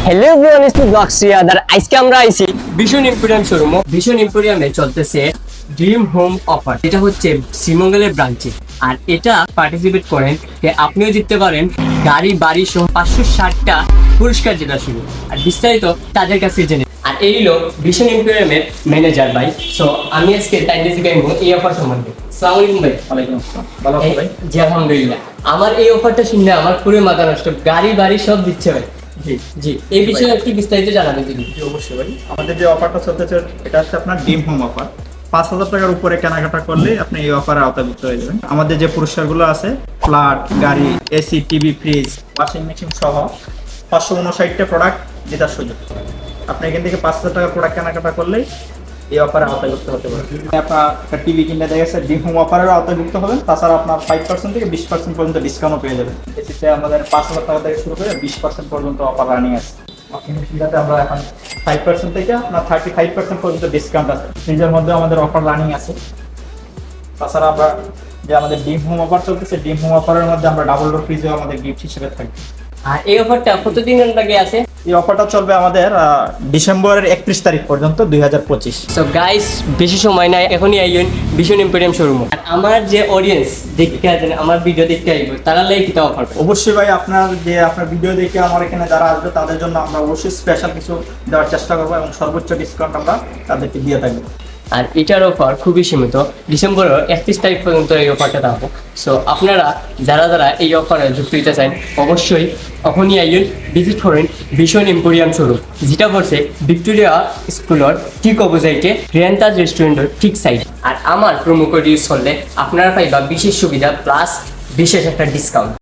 Hello everyone, it's me ব্লগসিয়াদার। আজকে আমরা আইছি ভীষণ ইম্পোরিয়াম শোরুম। ভীষণ ইম্পোরিয়ামে চলতেছে ড্রিম হোম অফার। এটা হচ্ছে শ্রীমঙ্গলের ব্রাঞ্চে, আর এটা পার্টিসিপেট করেন যে আপনিও জিততে পারেন গাড়ি বাড়ি সহ 560টা পুরস্কার জেতা শুরু। আর বিস্তারিত তাদের কাছে জেনে। আর এই হলো ভীষণ ইম্পোরিয়ামের ম্যানেজার ভাই। সো আমি আজকে টাইম শিখাইবো এই অফার সম্বন্ধে। আসসালামু আলাইকুম ভাই। ওয়ালাইকুম আসসালাম। ভালো আছেন ভাই? জি আলহামদুলিল্লাহ। আমার এই অফারটা শুনে আমার পুরো মাথা নষ্ট। গাড়ি বাড়ি সব দিচ্ছে ভাই। জি জি, এই বিষয়ে একটু বিস্তারিত জানাবেন যদি। জি অবশ্যই ভাই। আমাদের যে অফারটা চলতেছে এটা হচ্ছে আপনার ড্রিম হোম অফার। 5,000 টাকার উপরে কেনাকাটা করলে আপনি এই অফারে আওতাভুক্ত হয়ে যাবেন। আমাদের যে পুরস্কারগুলো আছে, ফ্ল্যাট, গাড়ি, AC, TV, fridge, washing machine সহ 559টা প্রোডাক্ট জেতার সুযোগ। আপনি এখান থেকে 5,000 টাকার প্রোডাক্ট কেনাকাটা করলেই এই অফারে আওতাভুক্ত হতে পারেন। আপনার একটা টিভি কিনলে দেখা গেছে ড্রিম হোম অফারের আওতাভুক্ত হবেন। তাছাড়া আপনার 5% থেকে 20% পর্যন্ত ডিসকাউন্টও পেয়ে যাবেন। এসিতে আমাদের 5,000 টাকা থেকে শুরু করে 20% পর্যন্ত অফার রানিং আছে। ওয়াশিং মেশিনটাতে আমরা এখন 5% থেকে আপনার 35% পর্যন্ত ডিসকাউন্ট আছে। ফ্রিজের মধ্যে আমাদের অফার রানিং আছে। তাছাড়া আমরা যে আমাদের ড্রিম হোম অফার চলতেছে, ড্রিম হোম অফারের মধ্যে আমরা ডাবল ডোর ফ্রিজও আমাদের গিফট হিসেবে থাকবে। আর এই অফারটা কতদিনের আগে আছে? এই অফারটা চলবে আমাদের ডিসেম্বরের 31 তারিখ পর্যন্ত 2025। সো গাইস, বেশি সময় নাই, এখনই আইবেন ভীষণ ইম্পোরিয়াম শোরুম। আর আমার যে অডিয়েন্স দেখতে আসেন, আমার ভিডিও দেখতে আইব, তারা লাগে কিটা অফার? অবশ্যই ভাই, আপনার ভিডিও দেখে আমার এখানে যারা আসবে তাদের জন্য আমরা অবশ্যই স্পেশাল কিছু দেওয়ার চেষ্টা করবো এবং সর্বোচ্চ ডিসকাউন্ট আমরা তাদেরকে দিয়ে থাকবো। আর এটার অফার খুবই সীমিত, ডিসেম্বরের 31 তারিখ পর্যন্ত এই অফারটা থাকবো। সো আপনারা যারা এই অফারে যুক্ত হতে চান, অবশ্যই এখনই আইবেন, ভিজিট করেন ভীষণ ইম্পোরিয়াম শোরুম, যেটা পড়ছে ভিক্টোরিয়া স্কুলের ঠিক অপোজিটে রিয়ান্তাজ রেস্টুরেন্টের ঠিক সাইড। আর আমার প্রোমো কোড ইউজ করলে আপনারা পাইবা বিশেষ সুবিধা প্লাস বিশেষ একটা ডিসকাউন্ট।